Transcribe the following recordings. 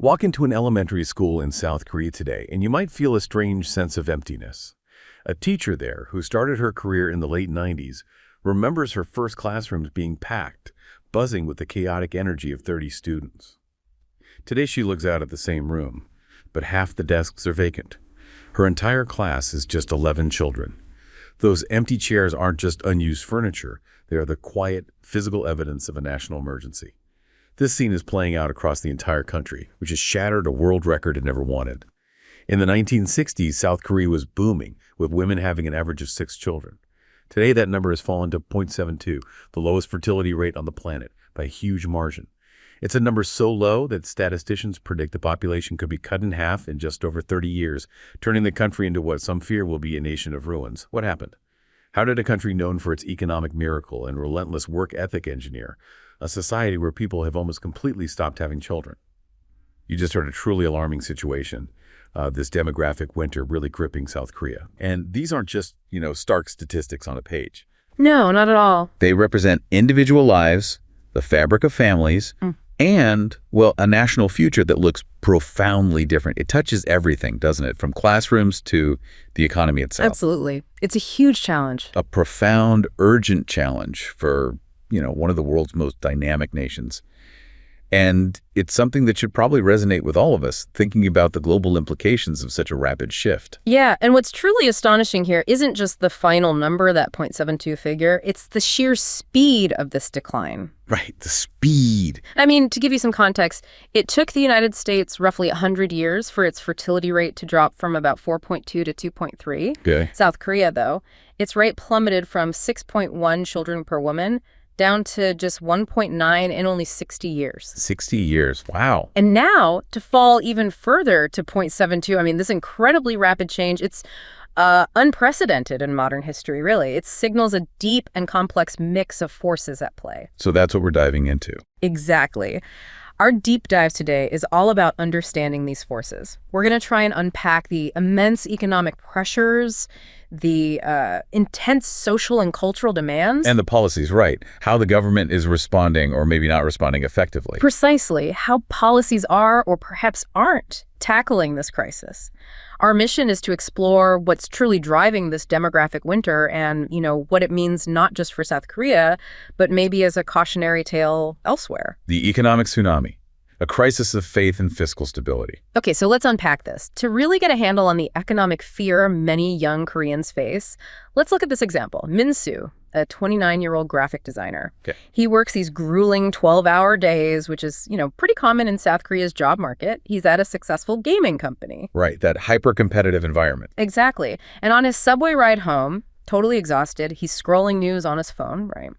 Walk into an elementary school in South Korea today, and you might feel a strange sense of emptiness. A teacher there, who started her career in the late 90s, remembers her first classrooms being packed, buzzing with the chaotic energy of 30 students. Today she looks out at the same room, but half the desks are vacant. Her entire class is just 11 children. Those empty chairs aren't just unused furniture, they are the quiet, physical evidence of a national emergency. This scene is playing out across the entire country, which has shattered a world record it never wanted. In the 1960s, South Korea was booming, with women having an average of 6 children. Today, that number has fallen to 0.72, the lowest fertility rate on the planet, by a huge margin. It's a number so low that statisticians predict the population could be cut in half in just over 30 years, turning the country into what some fear will be a nation of ruins. What happened? How did a country known for its economic miracle and relentless work ethic engineer a society where people have almost completely stopped having children? You just heard a truly alarming situation. This demographic winter really gripping South Korea. And these aren't just, stark statistics on a page. No, not at all. They represent individual lives, the fabric of families, and, well, a national future that looks profoundly different. It touches everything, doesn't it? From classrooms to the economy itself. Absolutely. It's a huge challenge. A profound, urgent challenge for, one of the world's most dynamic nations. And it's something that should probably resonate with all of us, thinking about the global implications of such a rapid shift. Yeah, and what's truly astonishing here isn't just the final number, that 0.72 figure, it's the sheer speed of this decline. Right, the speed. I mean, to give you some context, it took the United States roughly 100 years for its fertility rate to drop from about 4.2 to 2.3. Okay. South Korea, though, its rate plummeted from 6.1 children per woman down to just 1.9 in only 60 years. 60 years, wow. And now, to fall even further to 0.72, I mean, this incredibly rapid change, it's unprecedented in modern history, really. It signals a deep and complex mix of forces at play. So that's what we're diving into. Exactly. Our deep dive today is all about understanding these forces. We're going to try and unpack the immense economic pressures, the intense social and cultural demands. And the policies, right. How the government is responding or maybe not responding effectively. Precisely. How policies are or perhaps aren't tackling this crisis. Our mission is to explore what's truly driving this demographic winter and, what it means not just for South Korea, but maybe as a cautionary tale elsewhere. The economic tsunami, a crisis of faith and fiscal stability. Okay, so let's unpack this. To really get a handle on the economic fear many young Koreans face, let's look at this example. Min-soo, a 29-year-old graphic designer. Okay. He works these grueling 12-hour days, which is, pretty common in South Korea's job market. He's at a successful gaming company. Right, that hyper-competitive environment. Exactly. And on his subway ride home, totally exhausted, he's scrolling news on his phone, right?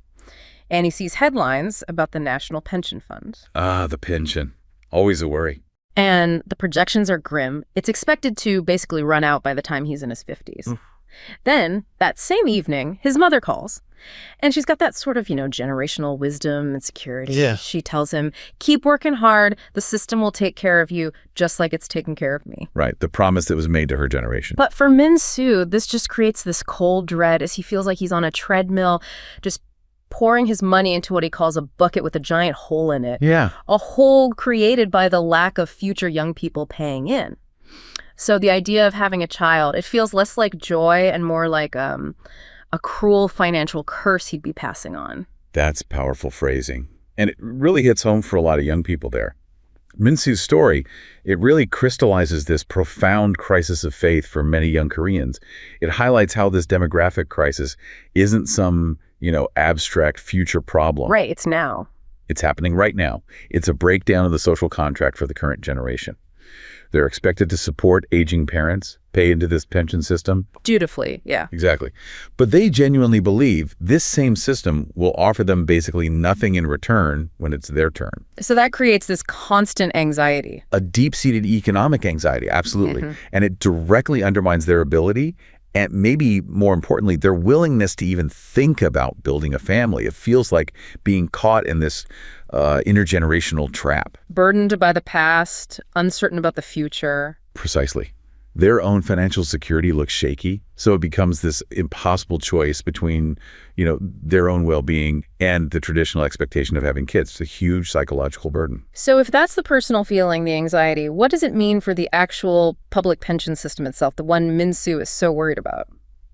And he sees headlines about the National Pension Fund. Ah, the pension. Always a worry. And the projections are grim. It's expected to basically run out by the time he's in his 50s. Then, that same evening, his mother calls. And she's got that sort of, generational wisdom and security. Yeah. She tells him, keep working hard. The system will take care of you just like it's taken care of me. Right, the promise that was made to her generation. But for Min-soo, this just creates this cold dread as he feels like he's on a treadmill, just pouring his money into what he calls a bucket with a giant hole in it. Yeah. A hole created by the lack of future young people paying in. So the idea of having a child, it feels less like joy and more like a cruel financial curse he'd be passing on. That's powerful phrasing. And it really hits home for a lot of young people there. Min-soo's story, it really crystallizes this profound crisis of faith for many young Koreans. It highlights how this demographic crisis isn't some, abstract future problem. Right, it's now. It's happening right now. It's a breakdown of the social contract for the current generation. They're expected to support aging parents, pay into this pension system. Dutifully, yeah. Exactly. But they genuinely believe this same system will offer them basically nothing in return when it's their turn. So that creates this constant anxiety. A deep-seated economic anxiety, absolutely. And it directly undermines their ability and maybe more importantly, their willingness to even think about building a family. It feels like being caught in this intergenerational trap. Burdened by the past, uncertain about the future. Precisely. their own financial security looks shaky, so it becomes this impossible choice between, their own well-being and the traditional expectation of having kids. It's a huge psychological burden. So if that's the personal feeling, the anxiety, what does it mean for the actual public pension system itself, the one Min-Soo is so worried about?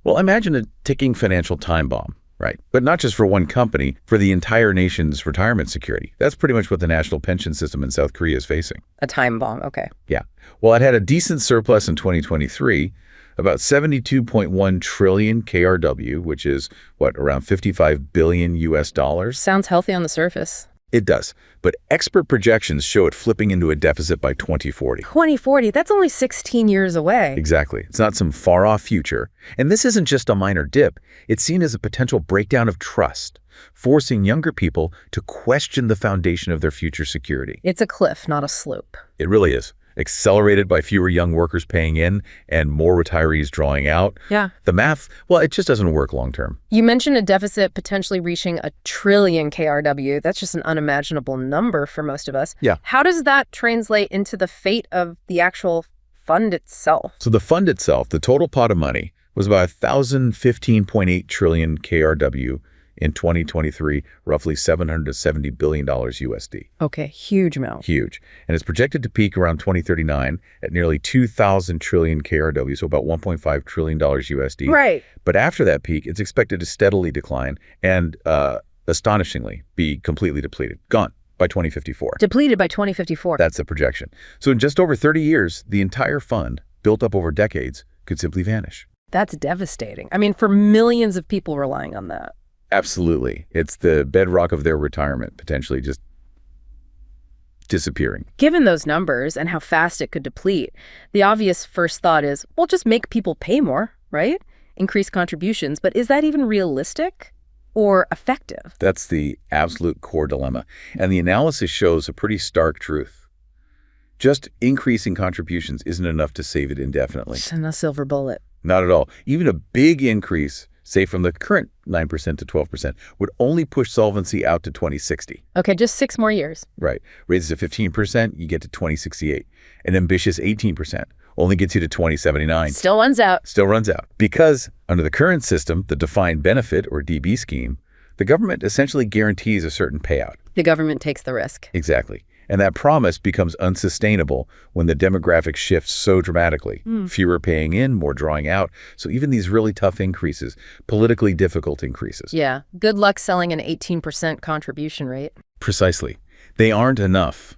Well, imagine a ticking financial time bomb, right? But not just for one company, for the entire nation's retirement security. That's pretty much what the national pension system in South Korea is facing. A time bomb, okay. Yeah. Well, it had a decent surplus in 2023, about 72.1 trillion KRW, which is, around 55 billion US dollars. Sounds healthy on the surface. It does. But expert projections show it flipping into a deficit by 2040. 2040, that's only 16 years away. Exactly. It's not some far-off future. And this isn't just a minor dip. It's seen as a potential breakdown of trust, forcing younger people to question the foundation of their future security. It's a cliff, not a slope. It really is. Accelerated by fewer young workers paying in and more retirees drawing out. Yeah. The math, well, it just doesn't work long term. You mentioned a deficit potentially reaching 1 trillion KRW. That's just an unimaginable number for most of us. Yeah. How does that translate into the fate of the actual fund itself? So the fund itself, the total pot of money, was about 1,015.8 trillion KRW in 2023, roughly $770 billion USD. Okay, huge amount. Huge. And it's projected to peak around 2039 at nearly 2,000 trillion KRW, so about $1.5 trillion USD. Right. But after that peak, it's expected to steadily decline and, astonishingly, be completely depleted. Gone by 2054. Depleted by 2054. That's the projection. So in just over 30 years, the entire fund, built up over decades, could simply vanish. That's devastating. I mean, for millions of people relying on that. Absolutely. It's the bedrock of their retirement, potentially just disappearing. Given those numbers and how fast it could deplete, the obvious first thought is, well, just make people pay more, right? Increase contributions. But is that even realistic or effective? That's the absolute core dilemma. And the analysis shows a pretty stark truth. Just increasing contributions isn't enough to save it indefinitely. It's not a silver bullet. Not at all. Even a big increase, say from the current 9% to 12%, would only push solvency out to 2060. Okay, just 6 more years. Right. Raises to 15%, you get to 2068. An ambitious 18% only gets you to 2079. Still runs out. Still runs out. Because under the current system, the defined benefit, or DB scheme, the government essentially guarantees a certain payout. The government takes the risk. Exactly. And that promise becomes unsustainable when the demographic shifts so dramatically. Fewer paying in, more drawing out. So even these really tough increases, politically difficult increases. Yeah. Good luck selling an 18% contribution rate. Precisely. They aren't enough.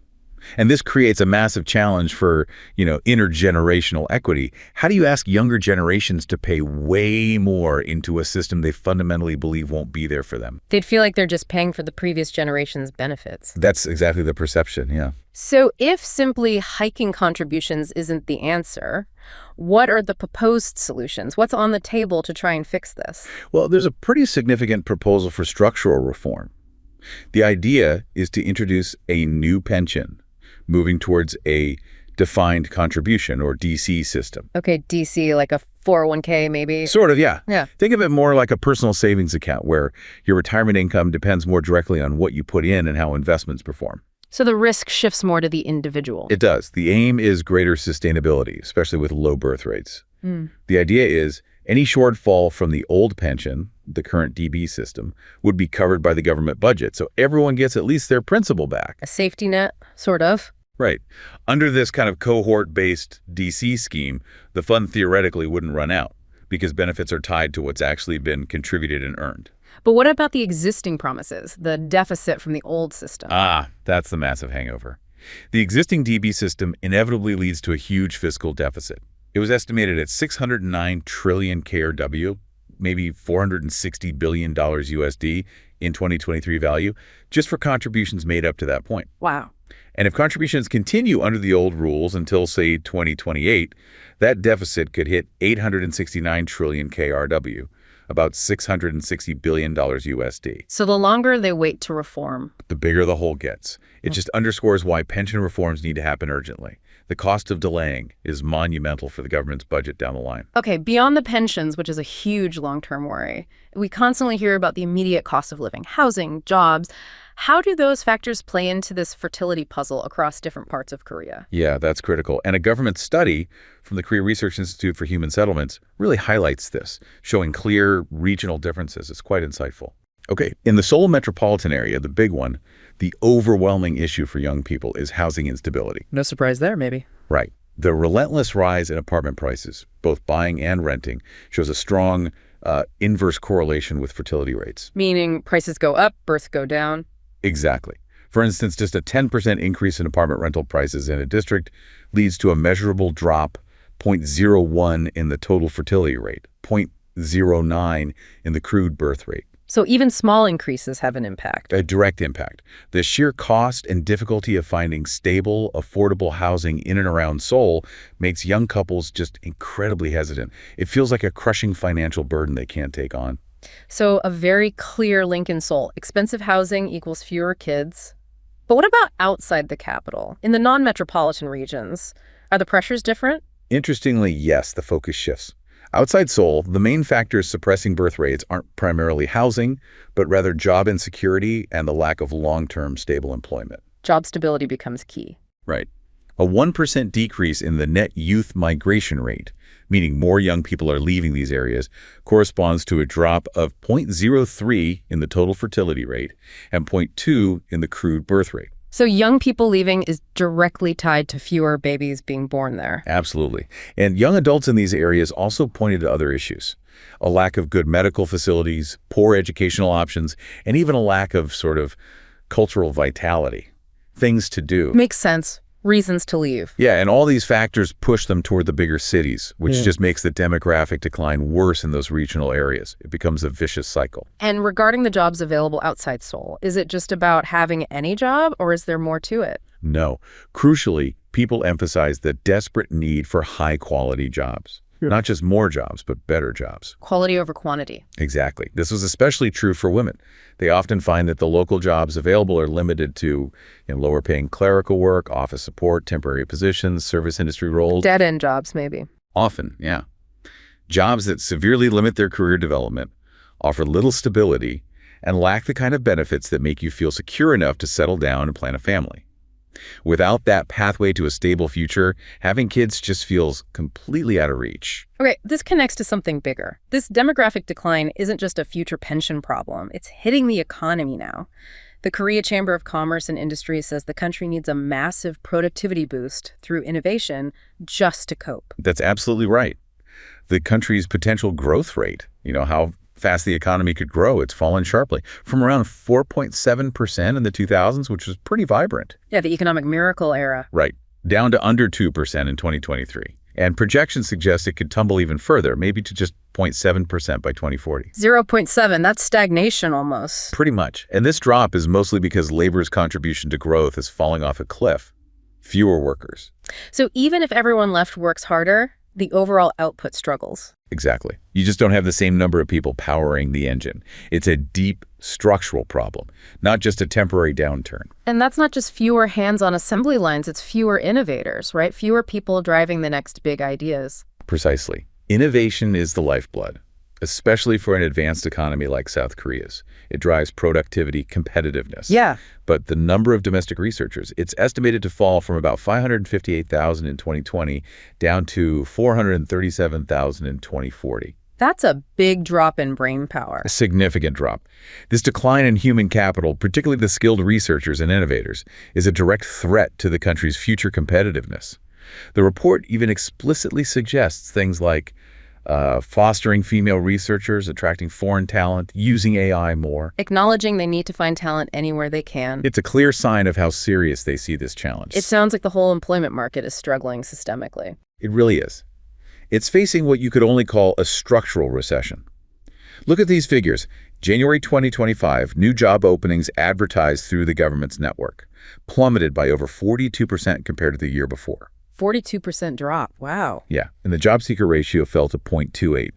And this creates a massive challenge for, intergenerational equity. How do you ask younger generations to pay way more into a system they fundamentally believe won't be there for them? They'd feel like they're just paying for the previous generation's benefits. That's exactly the perception, yeah. So if simply hiking contributions isn't the answer, what are the proposed solutions? What's on the table to try and fix this? Well, there's a pretty significant proposal for structural reform. The idea is to introduce a new pension, moving towards a defined contribution, or DC system. Okay, DC, like a 401k maybe? Sort of, yeah. Yeah. Think of it more like a personal savings account where your retirement income depends more directly on what you put in and how investments perform. So the risk shifts more to the individual. It does. The aim is greater sustainability, especially with low birth rates. The idea is any shortfall from the old pension, the current DB system, would be covered by the government budget, so everyone gets at least their principal back. A safety net, sort of. Right. Under this kind of cohort-based DC scheme, the fund theoretically wouldn't run out because benefits are tied to what's actually been contributed and earned. But what about the existing promises, the deficit from the old system? That's the massive hangover. The existing DB system inevitably leads to a huge fiscal deficit. It was estimated at 609 trillion KRW, maybe $460 billion USD in 2023 value, just for contributions made up to that point. Wow. And if contributions continue under the old rules until, say, 2028, that deficit could hit 869 trillion KRW, about $660 billion USD. So the longer they wait to reform, the bigger the hole gets. It just underscores why pension reforms need to happen urgently. The cost of delaying is monumental for the government's budget down the line. Okay, beyond the pensions, which is a huge long-term worry, we constantly hear about the immediate cost of living, housing, jobs. How do those factors play into this fertility puzzle across different parts of Korea? Yeah, that's critical. And a government study from the Korea Research Institute for Human Settlements really highlights this, showing clear regional differences. It's quite insightful. Okay, in the Seoul metropolitan area, the big one, the overwhelming issue for young people is housing instability. No surprise there, maybe. Right. The relentless rise in apartment prices, both buying and renting, shows a strong inverse correlation with fertility rates. Meaning prices go up, births go down. Exactly. For instance, just a 10% increase in apartment rental prices in a district leads to a measurable drop, 0.01 in the total fertility rate, 0.09 in the crude birth rate. So even small increases have an impact. A direct impact. The sheer cost and difficulty of finding stable, affordable housing in and around Seoul makes young couples just incredibly hesitant. It feels like a crushing financial burden they can't take on. So a very clear link in Seoul. Expensive housing equals fewer kids. But what about outside the capital? In the non-metropolitan regions, are the pressures different? Interestingly, yes, the focus shifts. Outside Seoul, the main factors suppressing birth rates aren't primarily housing, but rather job insecurity and the lack of long-term stable employment. Job stability becomes key. Right. A 1% decrease in the net youth migration rate, meaning more young people are leaving these areas, corresponds to a drop of 0.03 in the total fertility rate and 0.2 in the crude birth rate. So young people leaving is directly tied to fewer babies being born there. Absolutely. And young adults in these areas also pointed to other issues. A lack of good medical facilities, poor educational options, and even a lack of sort of cultural vitality. Things to do. Makes sense. Reasons to leave. Yeah, and all these factors push them toward the bigger cities, which just makes the demographic decline worse in those regional areas. It becomes a vicious cycle. And regarding the jobs available outside Seoul, is it just about having any job, or is there more to it? No. Crucially, people emphasize the desperate need for high-quality jobs. Not just more jobs, but better jobs. Quality over quantity. Exactly. This was especially true for women. They often find that the local jobs available are limited to lower-paying clerical work, office support, temporary positions, service industry roles. Dead-end jobs, maybe. Often, yeah. Jobs that severely limit their career development, offer little stability, and lack the kind of benefits that make you feel secure enough to settle down and plan a family. Without that pathway to a stable future, having kids just feels completely out of reach. Okay, this connects to something bigger. This demographic decline isn't just a future pension problem. It's hitting the economy now. The Korea Chamber of Commerce and Industry says the country needs a massive productivity boost through innovation just to cope. That's absolutely right. The country's potential growth rate, how fast the economy could grow, it's fallen sharply from around 4.7% in the 2000s, which was pretty vibrant. Yeah, the economic miracle era. Right, down to under 2% in 2023. And projections suggest it could tumble even further, maybe to just 0.7% by 2040. 0.7, that's stagnation almost. Pretty much. And this drop is mostly because labor's contribution to growth is falling off a cliff. Fewer workers. So even if everyone left works harder, the overall output struggles. Exactly. You just don't have the same number of people powering the engine. It's a deep structural problem, not just a temporary downturn. And that's not just fewer hands on assembly lines, it's fewer innovators, right? Fewer people driving the next big ideas. Precisely. Innovation is the lifeblood, especially for an advanced economy like South Korea's. It drives productivity, competitiveness. Yeah. But the number of domestic researchers, it's estimated to fall from about 558,000 in 2020 down to 437,000 in 2040. That's a big drop in brain power. A significant drop. This decline in human capital, particularly the skilled researchers and innovators, is a direct threat to the country's future competitiveness. The report even explicitly suggests things like fostering female researchers, attracting foreign talent, using AI more. Acknowledging they need to find talent anywhere they can. It's a clear sign of how serious they see this challenge. It sounds like the whole employment market is struggling systemically. It really is. It's facing what you could only call a structural recession. Look at these figures. January 2025, new job openings advertised through the government's network plummeted by over 42% compared to the year before. 42% drop. Wow. Yeah, and the job seeker ratio fell to 0.28.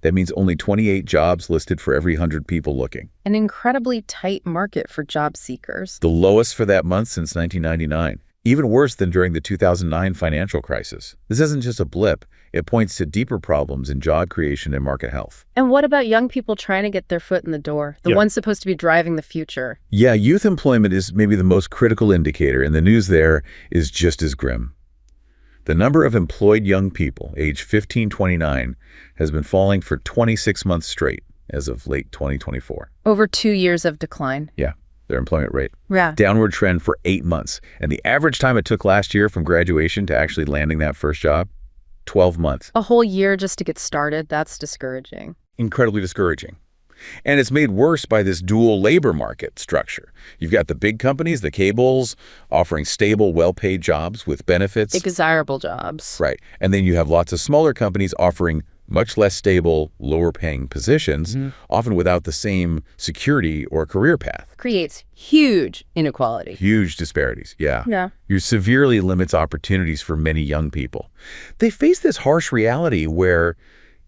That means only 28 jobs listed for every 100 people looking. An incredibly tight market for job seekers. The lowest for that month since 1999. even worse than during the 2009 financial crisis. This isn't just a blip. It points to deeper problems in job creation and market health. And what about young people trying to get their foot in the door, the ones supposed to be driving the future? Yeah, youth employment is maybe the most critical indicator, and the news there is just as grim. The number of employed young people, age 15-29, has been falling for 26 months straight as of late 2024. Over 2 years of decline. Yeah, their employment rate. Yeah. Downward trend for 8 months. And the average time it took last year from graduation to actually landing that first job, 12 months. A whole year just to get started, that's discouraging. Incredibly discouraging. And it's made worse by this dual labor market structure. You've got the big companies, the cables, offering stable, well-paid jobs with benefits. Desirable jobs. Right. And then you have lots of smaller companies offering much less stable, lower-paying positions, often without the same security or career path. Creates huge inequality. Huge disparities, yeah. Yeah. It severely limits opportunities for many young people. They face this harsh reality where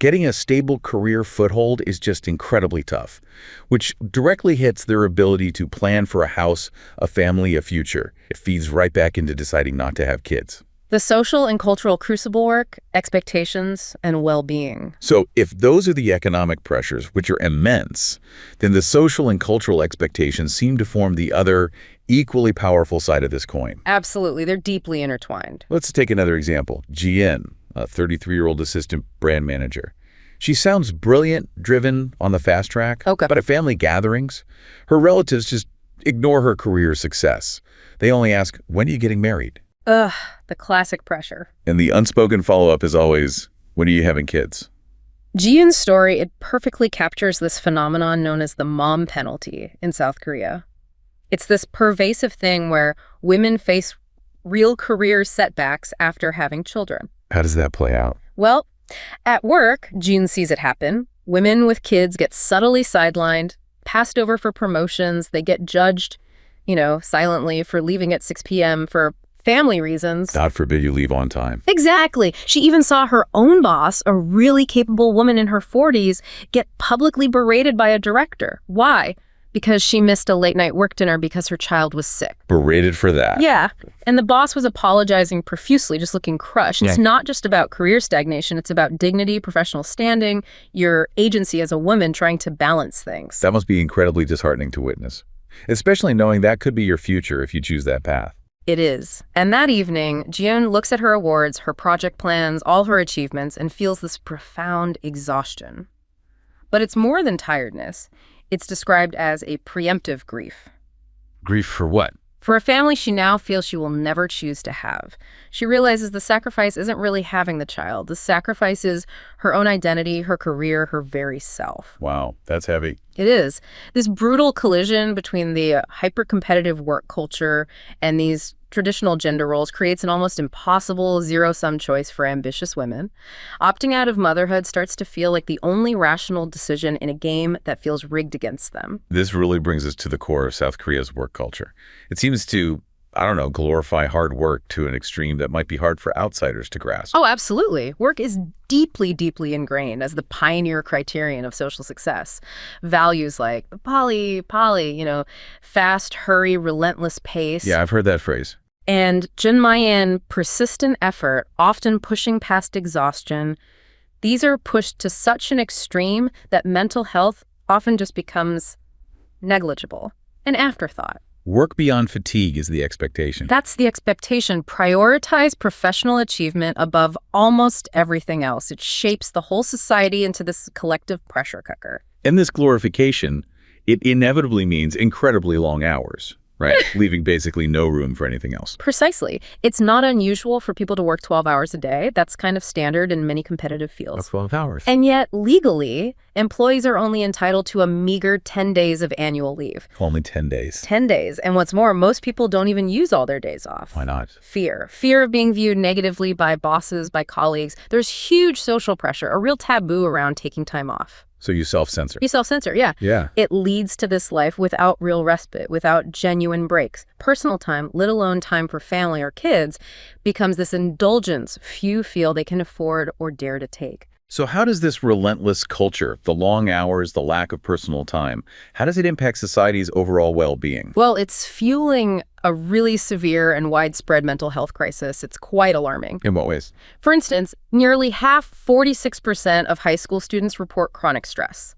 getting a stable career foothold is just incredibly tough, which directly hits their ability to plan for a house, a family, a future. It feeds right back into deciding not to have kids. The social and cultural crucible work, expectations, and well-being. So if those are the economic pressures, which are immense, then the social and cultural expectations seem to form the other equally powerful side of this coin. Absolutely. They're deeply intertwined. Let's take another example. Jian, a 33-year-old assistant brand manager. She sounds brilliant, driven, on the fast track. Okay. But at family gatherings, her relatives just ignore her career success. They only ask, when are you getting married? Ugh, the classic pressure. And the unspoken follow-up is always, when are you having kids? Jiun's story, it perfectly captures this phenomenon known as the mom penalty in South Korea. It's this pervasive thing where women face real career setbacks after having children. How does that play out? Well, at work, June sees it happen. Women with kids get subtly sidelined, passed over for promotions. They get judged, silently for leaving at 6 p.m. for family reasons. God forbid you leave on time. Exactly. She even saw her own boss, a really capable woman in her 40s, get publicly berated by a director. Why? Because she missed a late-night work dinner because her child was sick. Berated for that. Yeah. And the boss was apologizing profusely, just looking crushed. It's not just about career stagnation. It's about dignity, professional standing, your agency as a woman trying to balance things. That must be incredibly disheartening to witness, especially knowing that could be your future if you choose that path. It is. And that evening, Jiun looks at her awards, her project plans, all her achievements, and feels this profound exhaustion. But it's more than tiredness. It's described as a preemptive grief. Grief for what? For a family she now feels she will never choose to have. She realizes the sacrifice isn't really having the child. The sacrifice is her own identity, her career, her very self. Wow, that's heavy. It is. This brutal collision between the hyper-competitive work culture and these traditional gender roles creates an almost impossible zero-sum choice for ambitious women. Opting out of motherhood starts to feel like the only rational decision in a game that feels rigged against them. This really brings us to the core of South Korea's work culture. It seems to, glorify hard work to an extreme that might be hard for outsiders to grasp. Oh, absolutely. Work is deeply, deeply ingrained as the pioneer criterion of social success. Values like fast, hurry, relentless pace. Yeah, I've heard that phrase. And Junmayan, persistent effort, often pushing past exhaustion. These are pushed to such an extreme that mental health often just becomes negligible, an afterthought. Work beyond fatigue is the expectation. That's the expectation. Prioritize professional achievement above almost everything else. It shapes the whole society into this collective pressure cooker. In this glorification, it inevitably means incredibly long hours. Right, leaving basically no room for anything else. Precisely. It's not unusual for people to work 12 hours a day. That's kind of standard in many competitive fields. 12 hours. And yet, legally, employees are only entitled to a meager 10 days of annual leave. Only 10 days. 10 days. And what's more, most people don't even use all their days off. Why not? Fear. Fear of being viewed negatively by bosses, by colleagues. There's huge social pressure, a real taboo around taking time off. So you self-censor. You self-censor, yeah. Yeah. It leads to this life without real respite, without genuine breaks. Personal time, let alone time for family or kids, becomes this indulgence few feel they can afford or dare to take. So how does this relentless culture, the long hours, the lack of personal time, how does it impact society's overall well-being? Well, it's fueling a really severe and widespread mental health crisis. It's quite alarming. In what ways? For instance, nearly half, 46% of high school students report chronic stress.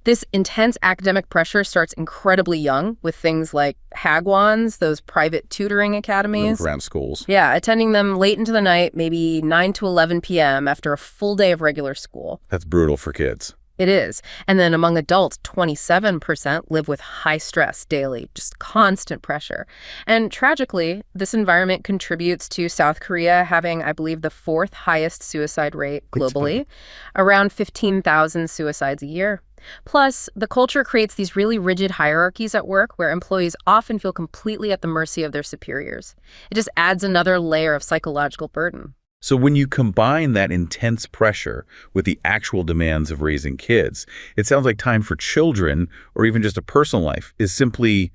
This intense academic pressure starts incredibly young with things like hagwons, those private tutoring academies. Around schools. Yeah, attending them late into the night, maybe 9 to 11 p.m. after a full day of regular school. That's brutal for kids. It is. And then among adults, 27% live with high stress daily, just constant pressure. And tragically, this environment contributes to South Korea having, I believe, the fourth highest suicide rate globally, around 15,000 suicides a year. Plus, the culture creates these really rigid hierarchies at work where employees often feel completely at the mercy of their superiors. It just adds another layer of psychological burden. So when you combine that intense pressure with the actual demands of raising kids, it sounds like time for children, or even just a personal life, is simply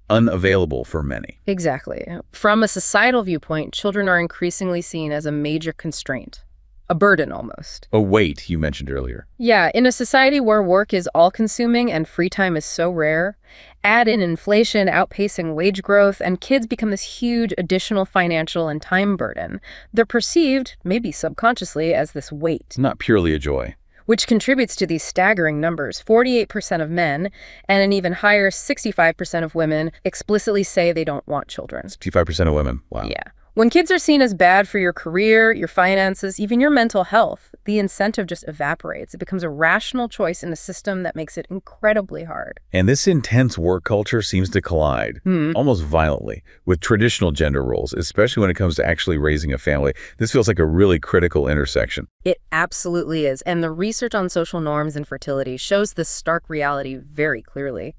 unavailable for many. Exactly. From a societal viewpoint, children are increasingly seen as a major constraint. A burden, almost. A weight you mentioned earlier. Yeah, in a society where work is all-consuming and free time is so rare, add in inflation outpacing wage growth, and kids become this huge additional financial and time burden. They're perceived, maybe subconsciously, as this weight. Not purely a joy. Which contributes to these staggering numbers. 48% of men and an even higher 65% of women explicitly say they don't want children. 65% of women. Wow. Yeah. When kids are seen as bad for your career, your finances, even your mental health, the incentive just evaporates. It becomes a rational choice in a system that makes it incredibly hard. And this intense work culture seems to collide, almost violently, with traditional gender roles, especially when it comes to actually raising a family. This feels like a really critical intersection. It absolutely is. And the research on social norms and fertility shows this stark reality very clearly.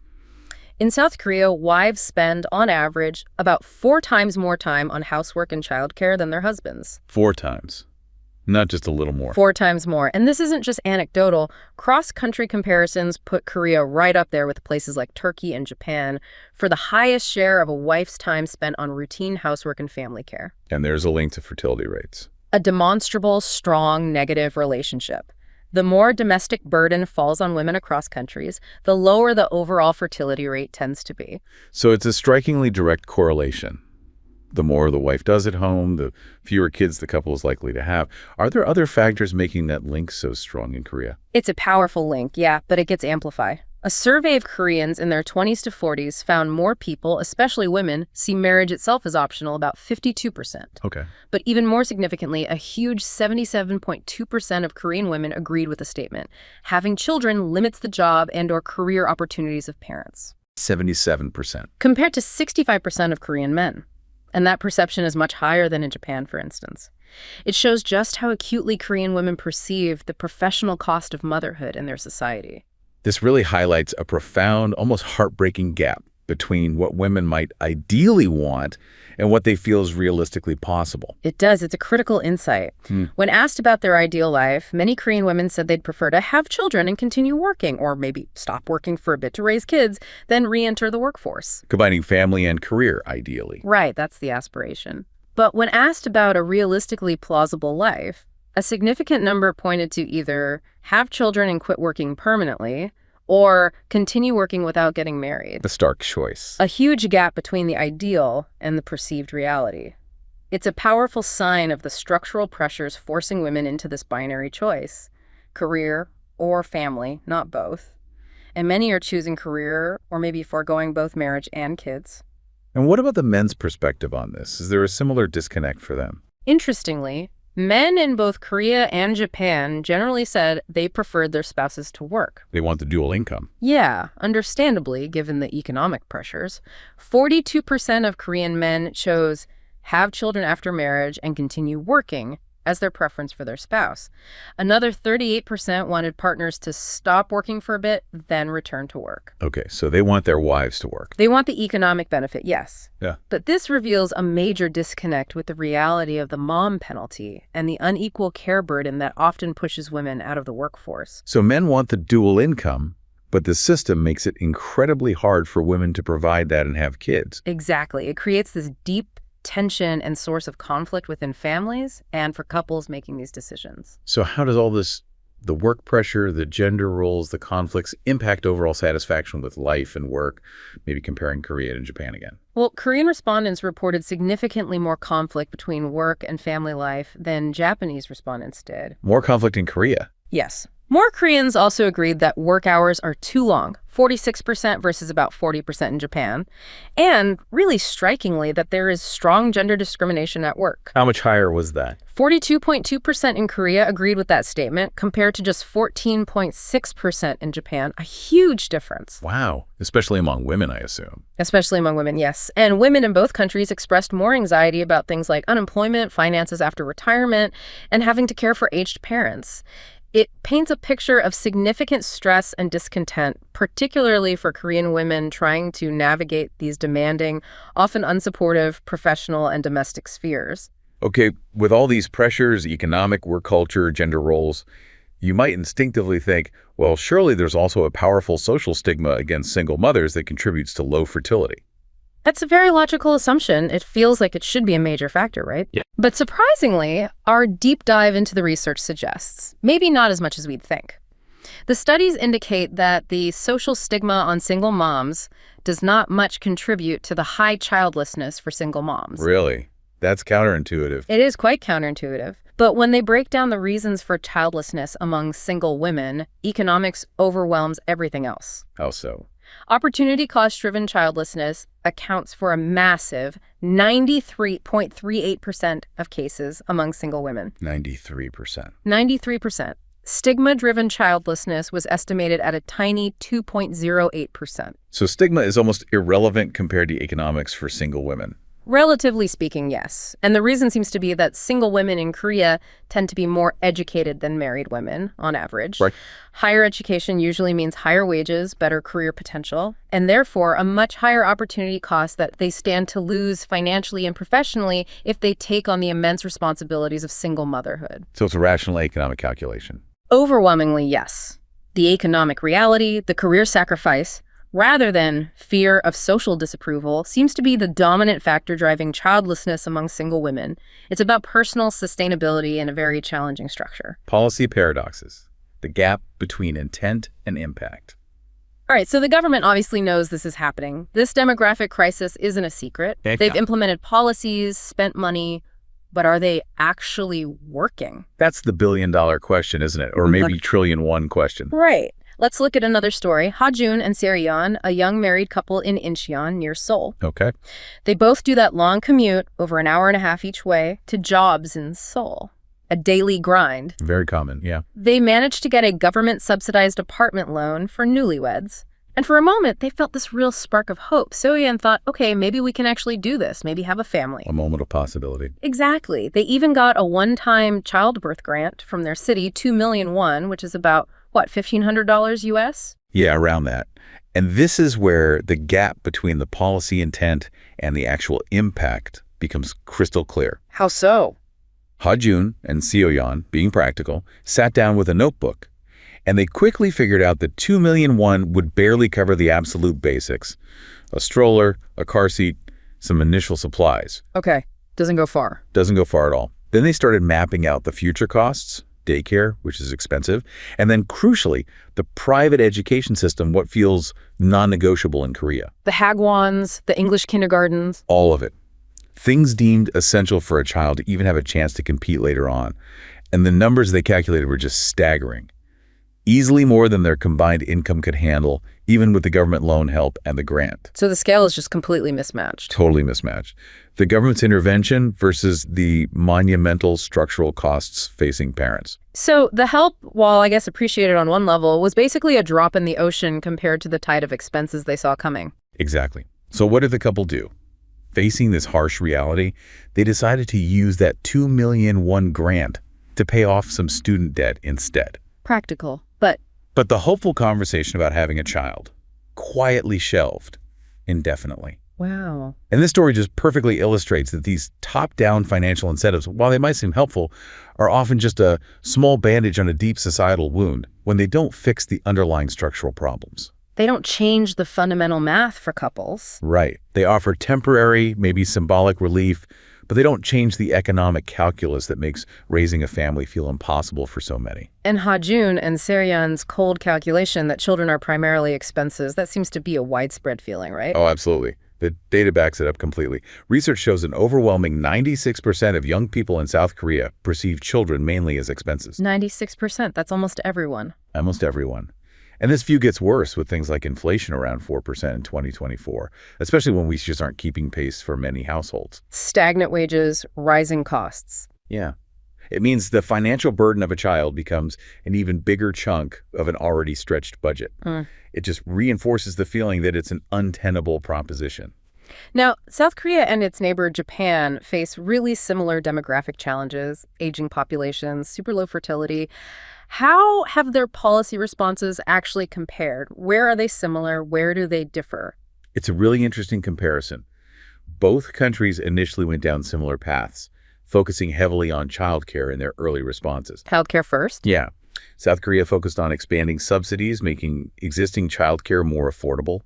In South Korea, wives spend, on average, about 4 times more time on housework and childcare than their husbands. 4 times. Not just a little more. 4 times more. And this isn't just anecdotal. Cross-country comparisons put Korea right up there with places like Turkey and Japan for the highest share of a wife's time spent on routine housework and family care. And there's a link to fertility rates. A demonstrable, strong, negative relationship. The more domestic burden falls on women across countries, the lower the overall fertility rate tends to be. So it's a strikingly direct correlation. The more the wife does at home, the fewer kids the couple is likely to have. Are there other factors making that link so strong in Korea? It's a powerful link, yeah, but it gets amplified. A survey of Koreans in their 20s to 40s found more people, especially women, see marriage itself as optional, about 52%. Okay. But even more significantly, a huge 77.2% of Korean women agreed with the statement. Having children limits the job and/or career opportunities of parents. 77%. Compared to 65% of Korean men. And that perception is much higher than in Japan, for instance. It shows just how acutely Korean women perceive the professional cost of motherhood in their society. This really highlights a profound, almost heartbreaking gap between what women might ideally want and what they feel is realistically possible. It does. It's a critical insight. When asked about their ideal life, many Korean women said they'd prefer to have children and continue working, or maybe stop working for a bit to raise kids, then re-enter the workforce. Combining family and career, ideally. Right, that's the aspiration. But when asked about a realistically plausible life, a significant number pointed to either have children and quit working permanently, or continue working without getting married. The stark choice. A huge gap between the ideal and the perceived reality. It's a powerful sign of the structural pressures forcing women into this binary choice. Career or family, not both. And many are choosing career or maybe foregoing both marriage and kids. And what about the men's perspective on this? Is there a similar disconnect for them? Interestingly, men in both Korea and Japan generally said they preferred their spouses to work. They want the dual income. Yeah, understandably, given the economic pressures. 42% of Korean men chose have children after marriage and continue working as their preference for their spouse. Another 38% wanted partners to stop working for a bit, then return to work. Okay, so they want their wives to work. They want the economic benefit, yes. Yeah. But this reveals a major disconnect with the reality of the mom penalty and the unequal care burden that often pushes women out of the workforce. So men want the dual income, but the system makes it incredibly hard for women to provide that and have kids. Exactly. It creates this deep tension and source of conflict within families and for couples making these decisions. So how does all this, the work pressure, the gender roles, the conflicts, impact overall satisfaction with life and work, maybe comparing Korea and Japan again? Well, Korean respondents reported significantly more conflict between work and family life than Japanese respondents did. More conflict in Korea. Yes. More Koreans also agreed that work hours are too long, 46% versus about 40% in Japan, and really strikingly that there is strong gender discrimination at work. How much higher was that? 42.2% in Korea agreed with that statement compared to just 14.6% in Japan, a huge difference. Wow. Especially among women, I assume. Especially among women, yes. And women in both countries expressed more anxiety about things like unemployment, finances after retirement, and having to care for aged parents. It paints a picture of significant stress and discontent, particularly for Korean women trying to navigate these demanding, often unsupportive professional and domestic spheres. Okay, with all these pressures, economic, work culture, gender roles, you might instinctively think, well, surely there's also a powerful social stigma against single mothers that contributes to low fertility. That's a very logical assumption. It feels like it should be a major factor, right? Yeah. But surprisingly, our deep dive into the research suggests maybe not as much as we'd think. The studies indicate that the social stigma on single moms does not much contribute to the high childlessness for single moms. Really? That's counterintuitive. It is quite counterintuitive. But when they break down the reasons for childlessness among single women, economics overwhelms everything else. How so? Opportunity cost-driven childlessness accounts for a massive 93.38% of cases among single women. 93%. 93%. Stigma-driven childlessness was estimated at a tiny 2.08%. So stigma is almost irrelevant compared to economics for single women. Relatively speaking, yes. And the reason seems to be that single women in Korea tend to be more educated than married women, on average. Right. Higher education usually means higher wages, better career potential, and therefore a much higher opportunity cost that they stand to lose financially and professionally if they take on the immense responsibilities of single motherhood. So it's a rational economic calculation. Overwhelmingly, yes. The economic reality, the career sacrifice, rather than fear of social disapproval, seems to be the dominant factor driving childlessness among single women. It's about personal sustainability in a very challenging structure. Policy paradoxes. The gap between intent and impact. All right, so the government obviously knows this is happening. This demographic crisis isn't a secret. Yeah. They've implemented policies, spent money, but are they actually working? That's the billion-dollar question, isn't it? Or maybe trillion-one question. Right. Let's look at another story. Ha-jun and Seo-yeon, a young married couple in Incheon near Seoul. Okay. They both do that long commute, over an hour and a half each way, to jobs in Seoul. A daily grind. Very common, yeah. They managed to get a government-subsidized apartment loan for newlyweds. And for a moment, they felt this real spark of hope. Seo-yeon thought, okay, maybe we can actually do this, maybe have a family. A moment of possibility. Exactly. They even got a one-time childbirth grant from their city, 2 million won, which is about, what, $1,500 US? Yeah, around that. And this is where the gap between the policy intent and the actual impact becomes crystal clear. How so? Ha-jun and Seo-yeon, being practical, sat down with a notebook. And they quickly figured out that 2 million won would barely cover the absolute basics. A stroller, a car seat, some initial supplies. Okay, doesn't go far. Doesn't go far at all. Then they started mapping out the future costs, daycare, which is expensive, and then crucially, the private education system, what feels non-negotiable in Korea. The hagwons, the English kindergartens. All of it. Things deemed essential for a child to even have a chance to compete later on. And the numbers they calculated were just staggering. Easily more than their combined income could handle, even with the government loan help and the grant. So the scale is just completely mismatched. Totally mismatched. The government's intervention versus the monumental structural costs facing parents. So the help, while I guess appreciated on one level, was basically a drop in the ocean compared to the tide of expenses they saw coming. Exactly. So what did the couple do? Facing this harsh reality, they decided to use that 2 million won grant to pay off some student debt instead. Practical, But the hopeful conversation about having a child quietly shelved indefinitely. wow. And this story just perfectly illustrates that these top-down financial incentives, while they might seem helpful, are often just a small bandage on a deep societal wound when they don't fix the underlying structural problems. They don't change the fundamental math for couples. Right. They offer temporary, maybe symbolic relief, but they don't change the economic calculus that makes raising a family feel impossible for so many. And Ha-Joon and Se-Yeon's cold calculation that children are primarily expenses, that seems to be a widespread feeling, right? Oh, absolutely. The data backs it up completely. Research shows an overwhelming 96% of young people in South Korea perceive children mainly as expenses. 96%, that's almost everyone. Almost everyone. And this view gets worse with things like inflation around 4% in 2024, especially when we just aren't keeping pace for many households. Stagnant wages, rising costs. Yeah. It means the financial burden of a child becomes an even bigger chunk of an already stretched budget. It just reinforces the feeling that it's an untenable proposition. Now, South Korea and its neighbor Japan face really similar demographic challenges, aging populations, super low fertility. How have their policy responses actually compared? Where are they similar? Where do they differ? It's a really interesting comparison. Both countries initially went down similar paths, focusing heavily on childcare in their early responses. Childcare first? Yeah. South Korea focused on expanding subsidies, making existing childcare more affordable.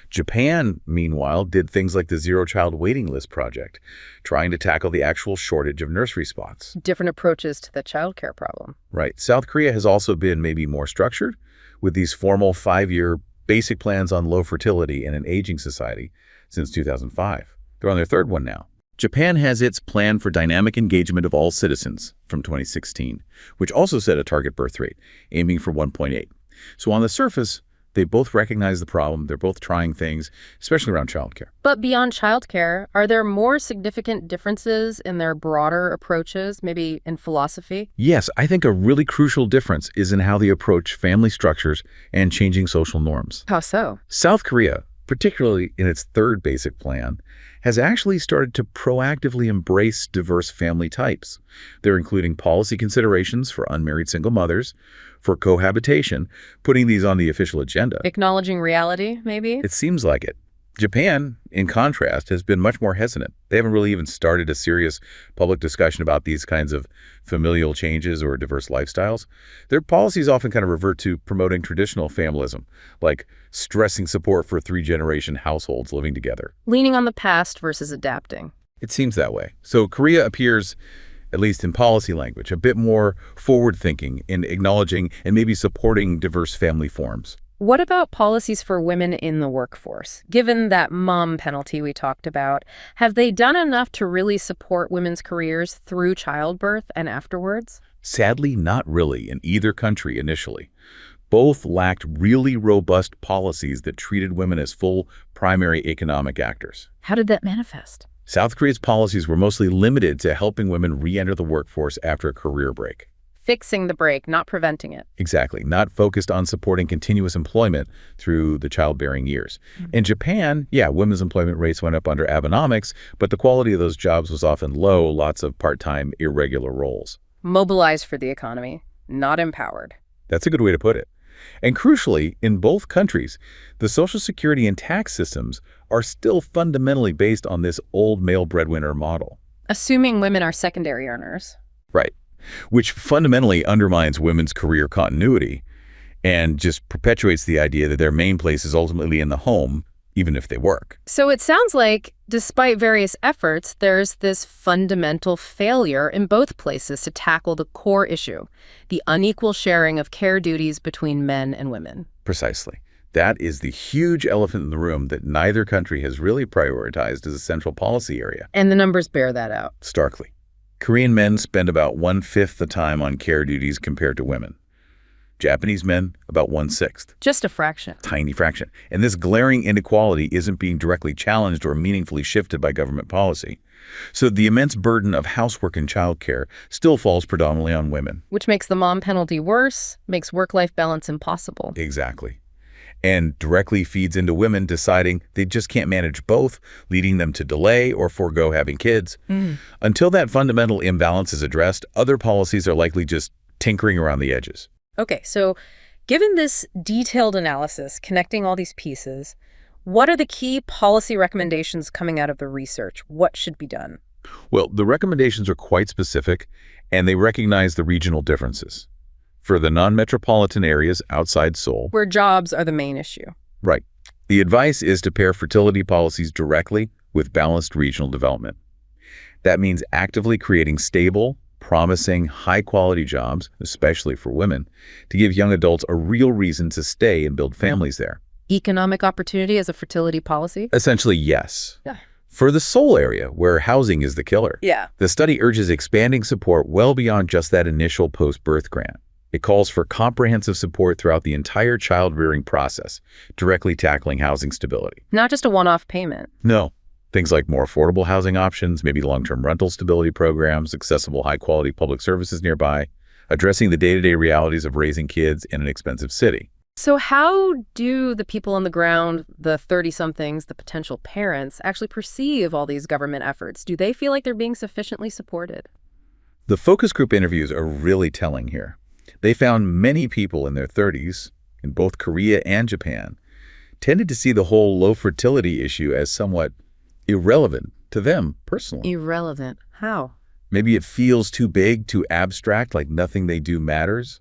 Japan, meanwhile, did things like the Zero Child Waiting List project, trying to tackle the actual shortage of nursery spots. Different approaches to the childcare problem. Right. South Korea has also been maybe more structured, with these formal 5-year basic plans on low fertility in an aging society since 2005. They're on their third one now. Japan has its Plan for Dynamic Engagement of All Citizens from 2016, which also set a target birth rate, aiming for 1.8. So on the surface, they both recognize the problem. They're both trying things, especially around childcare. But beyond childcare, are there more significant differences in their broader approaches, maybe in philosophy? Yes, I think a really crucial difference is in how they approach family structures and changing social norms. How so? South Korea, particularly in its third basic plan, has actually started to proactively embrace diverse family types. They're including policy considerations for unmarried single mothers, for cohabitation, putting these on the official agenda. Acknowledging reality, maybe? It seems like it. Japan, in contrast, has been much more hesitant. They haven't really even started a serious public discussion about these kinds of familial changes or diverse lifestyles. Their policies often kind of revert to promoting traditional familism, like stressing support for 3-generation households living together. Leaning on the past versus adapting. It seems that way. So Korea appears, at least in policy language, a bit more forward-thinking in acknowledging and maybe supporting diverse family forms. What about policies for women in the workforce? Given that mom penalty we talked about, have they done enough to really support women's careers through childbirth and afterwards? Sadly, not really in either country initially. Both lacked really robust policies that treated women as full primary economic actors. How did that manifest? South Korea's policies were mostly limited to helping women re-enter the workforce after a career break. Fixing the break, not preventing it. Exactly, not focused on supporting continuous employment through the childbearing years. In Japan, women's employment rates went up under Abenomics, but the quality of those jobs was often low, lots of part-time, irregular roles. Mobilized for the economy, not empowered. That's a good way to put it. And crucially, in both countries, the Social Security and tax systems are still fundamentally based on this old male breadwinner model. Assuming women are secondary earners. Right. Which fundamentally undermines women's career continuity and just perpetuates the idea that their main place is ultimately in the home, even if they work. So it sounds like, despite various efforts, there's this fundamental failure in both places to tackle the core issue, the unequal sharing of care duties between men and women. Precisely. That is the huge elephant in the room that neither country has really prioritized as a central policy area. And the numbers bear that out. Starkly. Korean men spend about 1/5 the time on care duties compared to women. Japanese men, about 1/6. Just a fraction. Tiny fraction. And this glaring inequality isn't being directly challenged or meaningfully shifted by government policy. So the immense burden of housework and childcare still falls predominantly on women. Which makes the mom penalty worse, makes work-life balance impossible. Exactly. And directly feeds into women deciding they just can't manage both, leading them to delay or forego having kids. Until that fundamental imbalance is addressed, other policies are likely just tinkering around the edges. Okay, so given this detailed analysis connecting all these pieces, what are the key policy recommendations coming out of the research? What should be done? Well, the recommendations are quite specific, and they recognize the regional differences. For the non-metropolitan areas outside Seoul, Where jobs are the main issue. Right. The advice is to pair fertility policies directly with balanced regional development. That means actively creating stable, promising, high-quality jobs, especially for women, to give young adults a real reason to stay and build families there. Economic opportunity as a fertility policy? Essentially, yes. Yeah. For the Seoul area, where housing is the killer, Yeah. the study urges expanding support well beyond just that initial post-birth grant. It calls for comprehensive support throughout the entire child-rearing process, directly tackling housing stability. Not just a one-off payment. No. Things like more affordable housing options, maybe long-term rental stability programs, accessible high-quality public services nearby, addressing the day-to-day realities of raising kids in an expensive city. So how do the people on the ground, the 30-somethings, the potential parents, actually perceive all these government efforts? Do they feel like they're being sufficiently supported? The focus group interviews are really telling here. They found many people in their 30s, in both Korea and Japan, tended to see the whole low fertility issue as somewhat irrelevant to them personally. Irrelevant. How? Maybe it feels too big, too abstract, like nothing they do matters.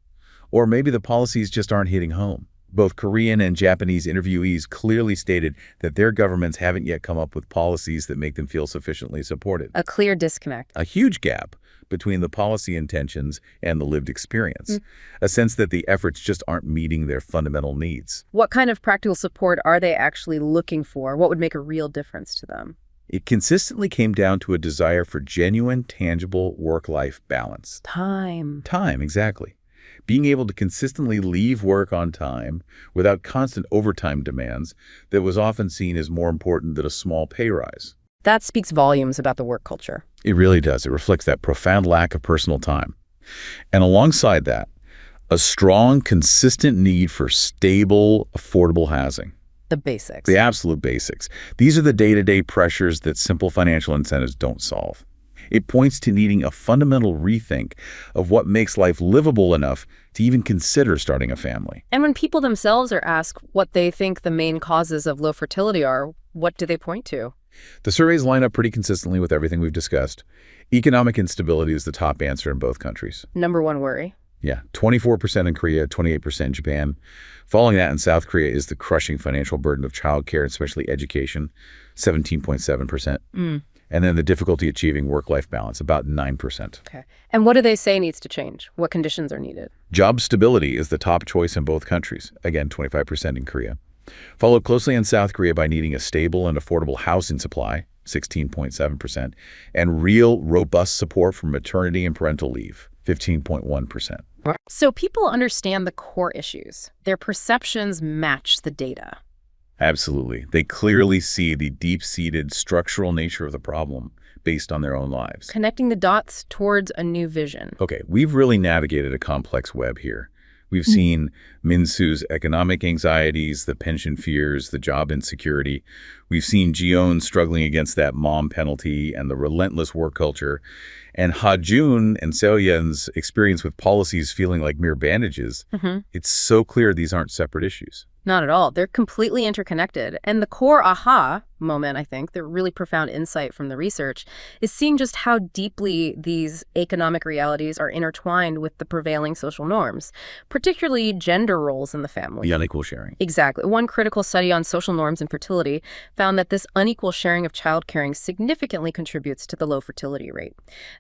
Or maybe the policies just aren't hitting home. Both Korean and Japanese interviewees clearly stated that their governments haven't yet come up with policies that make them feel sufficiently supported. A clear disconnect. A huge gap between the policy intentions and the lived experience. A sense that the efforts just aren't meeting their fundamental needs. What kind of practical support are they actually looking for? What would make a real difference to them? It consistently came down to a desire for genuine, tangible work-life balance. Time. Time, exactly. Being able to consistently leave work on time without constant overtime demands that was often seen as more important than a small pay rise. That speaks volumes about the work culture. It really does. It reflects that profound lack of personal time. And alongside that, a strong, consistent need for stable, affordable housing. The basics. The absolute basics. These are the day-to-day pressures that simple financial incentives don't solve. It points to needing a fundamental rethink of what makes life livable enough to even consider starting a family. And when people themselves are asked what they think the main causes of low fertility are, what do they point to? The surveys line up pretty consistently with everything we've discussed. Economic instability is the top answer in both countries. Number one worry. Yeah, 24% in Korea, 28% in Japan. Following that in South Korea is the crushing financial burden of childcare, especially education, 17.7%. And then the difficulty achieving work-life balance, about 9%. Okay. And what do they say needs to change? What conditions are needed? Job stability is the top choice in both countries, again, 25% in Korea. Followed closely in South Korea by needing a stable and affordable housing supply, 16.7%, and real, robust support for maternity and parental leave, 15.1%. So people understand the core issues. Their perceptions match the data. Absolutely. They clearly see the deep-seated structural nature of the problem based on their own lives. Connecting the dots towards a new vision. Okay, we've really navigated a complex web here. We've seen Min-soo's economic anxieties, the pension fears, the job insecurity. We've seen Ji-yeon struggling against that mom penalty and the relentless work culture. And Ha-joon and Seo-yeon's experience with policies feeling like mere bandages. It's so clear these aren't separate issues. Not at all. They're completely interconnected. And the core aha moment, I think, the really profound insight from the research, is seeing just how deeply these economic realities are intertwined with the prevailing social norms, particularly gender roles in the family. The unequal sharing. Exactly. One critical study on social norms and fertility found that this unequal sharing of child caring significantly contributes to the low fertility rate.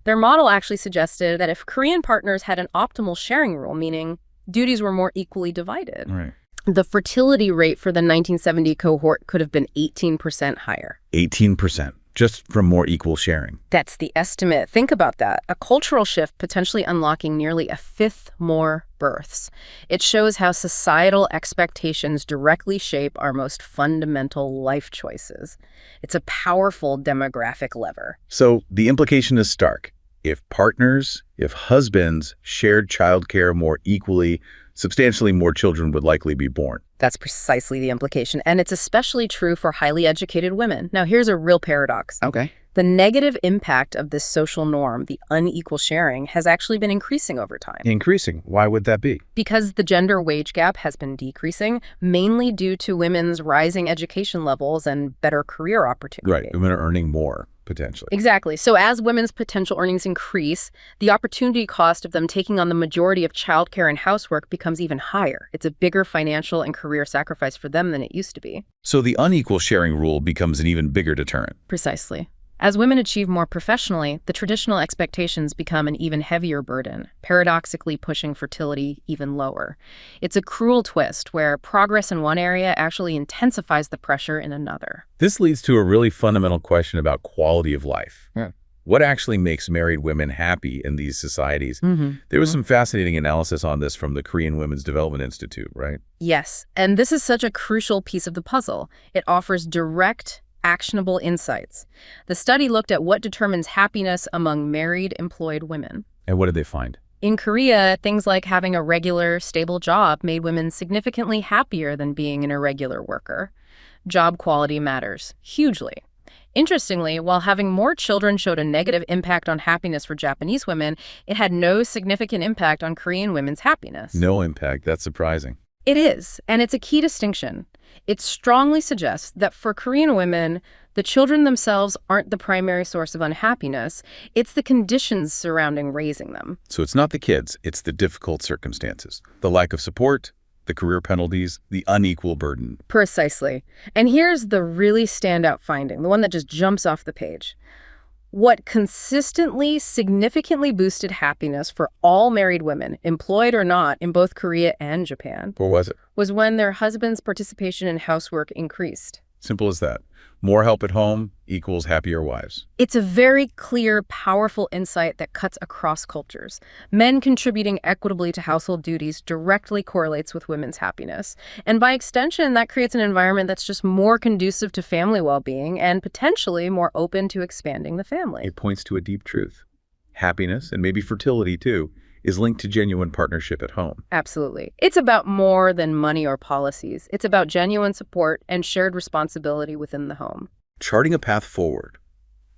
Their model actually suggested that if Korean partners had an optimal sharing rule, meaning duties were more equally divided, Right. the fertility rate for the 1970 cohort could have been 18% higher. 18%, just from more equal sharing. That's the estimate. Think about that. A cultural shift potentially unlocking nearly a fifth more births. It shows how societal expectations directly shape our most fundamental life choices. It's a powerful demographic lever. So the implication is stark. If partners, if husbands shared childcare more equally, substantially more children would likely be born. That's precisely the implication, and it's especially true for highly educated women. Now, here's a real paradox. Okay. The negative impact of this social norm, the unequal sharing, has actually been increasing over time. Increasing. Why would that be? Because the gender wage gap has been decreasing, mainly due to women's rising education levels and better career opportunities. Right. Women are earning more, potentially. Exactly. So as women's potential earnings increase, the opportunity cost of them taking on the majority of childcare and housework becomes even higher. It's a bigger financial and career sacrifice for them than it used to be. So the unequal sharing rule becomes an even bigger deterrent. Precisely. As women achieve more professionally, the traditional expectations become an even heavier burden, paradoxically pushing fertility even lower. It's a cruel twist where progress in one area actually intensifies the pressure in another. This leads to a really fundamental question about quality of life. Yeah. What actually makes married women happy in these societies? There was some fascinating analysis on this from the Korean Women's Development Institute, right? Yes, and this is such a crucial piece of the puzzle. It offers direct, actionable insights. The study looked at what determines happiness among married, employed women. And what did they find? In Korea, things like having a regular, stable job made women significantly happier than being an irregular worker. Job quality matters hugely. Interestingly, while having more children showed a negative impact on happiness for Japanese women, it had no significant impact on Korean women's happiness. No impact. That's surprising. It is, and it's a key distinction. It strongly suggests that for Korean women, the children themselves aren't the primary source of unhappiness. It's the conditions surrounding raising them. So it's not the kids, it's the difficult circumstances, the lack of support, the career penalties, the unequal burden. Precisely. And here's the really standout finding, the one that just jumps off the page. What consistently, significantly boosted happiness for all married women, employed or not, in both Korea and Japan, What was it? was when their husband's participation in housework increased. Simple as that. More help at home equals happier wives. It's a very clear, powerful insight that cuts across cultures. Men contributing equitably to household duties directly correlates with women's happiness. And by extension, that creates an environment that's just more conducive to family well-being and potentially more open to expanding the family. It points to a deep truth. Happiness, and maybe fertility too, is linked to genuine partnership at home. Absolutely. It's about more than money or policies. It's about genuine support and shared responsibility within the home. Charting a path forward,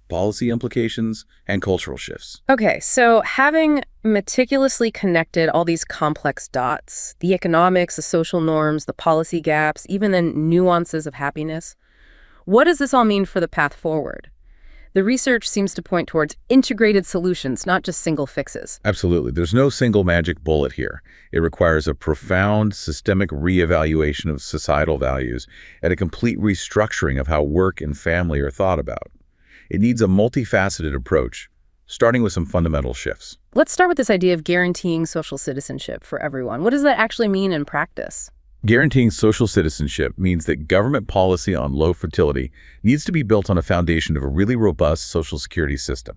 policy implications, and cultural shifts. Okay, so having meticulously connected all these complex dots, the economics, the social norms, the policy gaps, even the nuances of happiness, what does this all mean for the path forward? The research seems to point towards integrated solutions, not just single fixes. Absolutely. There's no single magic bullet here. It requires a profound systemic reevaluation of societal values and a complete restructuring of how work and family are thought about. It needs a multifaceted approach, starting with some fundamental shifts. Let's start with this idea of guaranteeing social citizenship for everyone. What does that actually mean in practice? Guaranteeing social citizenship means that government policy on low fertility needs to be built on a foundation of a really robust social security system,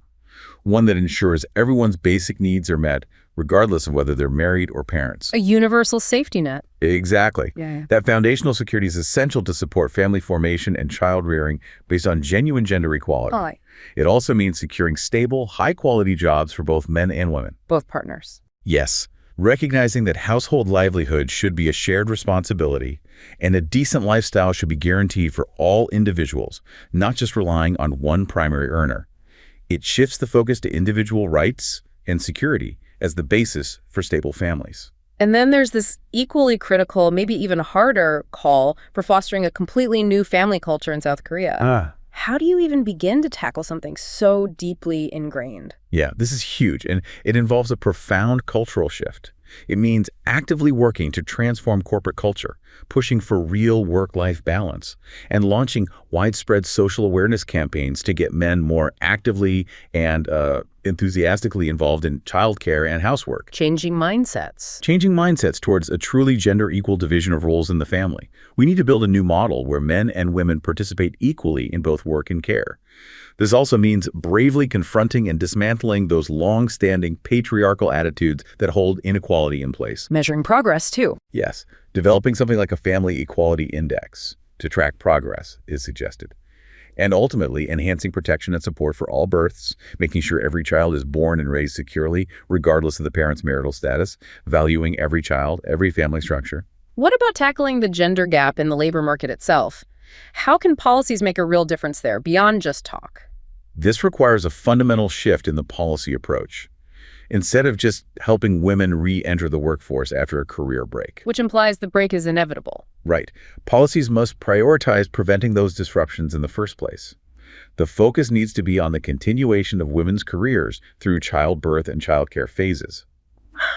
one that ensures everyone's basic needs are met, regardless of whether they're married or parents. A universal safety net. Exactly. Yeah. That foundational security is essential to support family formation and child rearing based on genuine gender equality. Oh, It also means securing stable, high-quality jobs for both men and women. both partners. Yes, recognizing that household livelihood should be a shared responsibility and a decent lifestyle should be guaranteed for all individuals, not just relying on one primary earner. It shifts the focus to individual rights and security as the basis for stable families. And then there's this equally critical, maybe even harder call for fostering a completely new family culture in South Korea. How do you even begin to tackle something so deeply ingrained? Yeah, this is huge, and it involves a profound cultural shift. It means actively working to transform corporate culture, pushing for real work-life balance, and launching widespread social awareness campaigns to get men more actively and enthusiastically involved in childcare and housework. Changing mindsets. Changing mindsets towards a truly gender-equal division of roles in the family. We need to build a new model where men and women participate equally in both work and care. This also means bravely confronting and dismantling those long-standing patriarchal attitudes that hold inequality in place. Measuring progress, too. Yes, developing something like a family equality index to track progress is suggested. And ultimately, enhancing protection and support for all births, making sure every child is born and raised securely, regardless of the parent's marital status, valuing every child, every family structure. What about tackling the gender gap in the labor market itself? How can policies make a real difference there, beyond just talk? This requires a fundamental shift in the policy approach. Instead of just helping women re-enter the workforce after a career break. Which implies the break is inevitable. Right. Policies must prioritize preventing those disruptions in the first place. The focus needs to be on the continuation of women's careers through childbirth and childcare phases.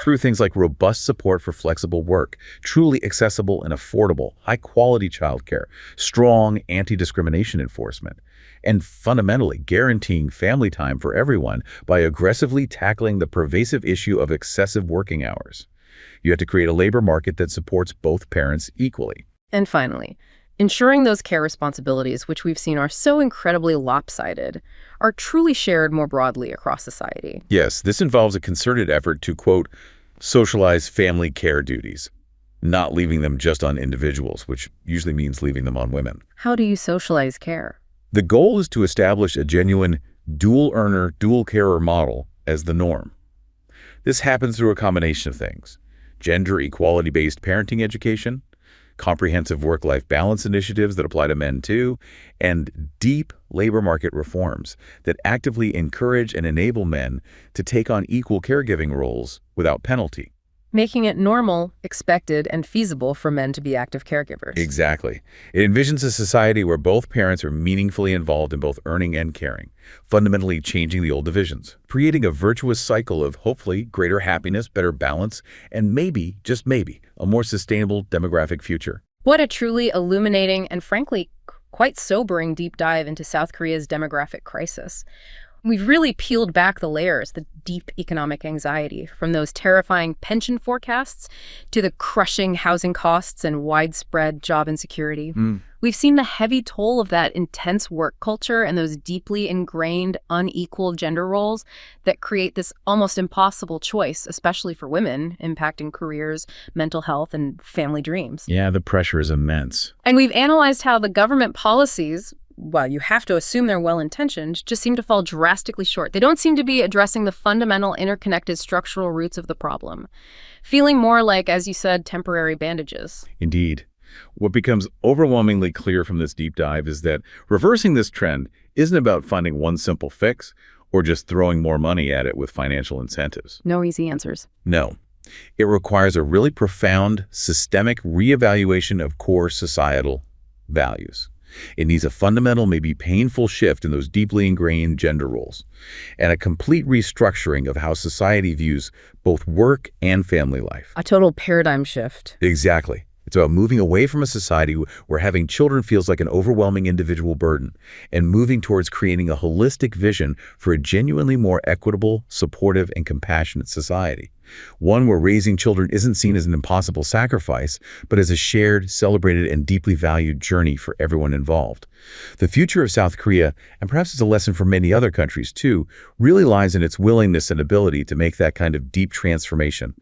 Through things like robust support for flexible work, truly accessible and affordable, high-quality childcare, strong anti-discrimination enforcement, and fundamentally guaranteeing family time for everyone by aggressively tackling the pervasive issue of excessive working hours. You have to create a labor market that supports both parents equally. And finally, ensuring those care responsibilities, which we've seen are so incredibly lopsided, are truly shared more broadly across society. Yes, this involves a concerted effort to, quote, socialize family care duties, not leaving them just on individuals, which usually means leaving them on women. How do you socialize care? The goal is to establish a genuine dual-earner, dual-carer model as the norm. This happens through a combination of things: gender equality-based parenting education, comprehensive work-life balance initiatives that apply to men too, and deep labor market reforms that actively encourage and enable men to take on equal caregiving roles without penalty. Making it normal, expected, and feasible for men to be active caregivers. Exactly. It envisions a society where both parents are meaningfully involved in both earning and caring, fundamentally changing the old divisions, creating a virtuous cycle of hopefully greater happiness, better balance, and maybe, just maybe, a more sustainable demographic future. What a truly illuminating and frankly quite sobering deep dive into South Korea's demographic crisis. We've really peeled back the layers, the deep economic anxiety, from those terrifying pension forecasts to the crushing housing costs and widespread job insecurity. We've seen the heavy toll of that intense work culture and those deeply ingrained, unequal gender roles that create this almost impossible choice, especially for women, impacting careers, mental health, and family dreams. Yeah, the pressure is immense. And we've analyzed how the government policies, well, you have to assume they're well-intentioned, just seem to fall drastically short. They don't seem to be addressing the fundamental interconnected structural roots of the problem, feeling more like, as you said, temporary bandages. Indeed. What becomes overwhelmingly clear from this deep dive is that reversing this trend isn't about finding one simple fix or just throwing more money at it with financial incentives. No easy answers. No. It requires a really profound, systemic reevaluation of core societal values. It needs a fundamental, maybe painful shift in those deeply ingrained gender roles, and a complete restructuring of how society views both work and family life. A total paradigm shift. Exactly. It's about moving away from a society where having children feels like an overwhelming individual burden and moving towards creating a holistic vision for a genuinely more equitable, supportive, and compassionate society. One where raising children isn't seen as an impossible sacrifice, but as a shared, celebrated, and deeply valued journey for everyone involved. The future of South Korea, and perhaps it's a lesson for many other countries too, really lies in its willingness and ability to make that kind of deep transformation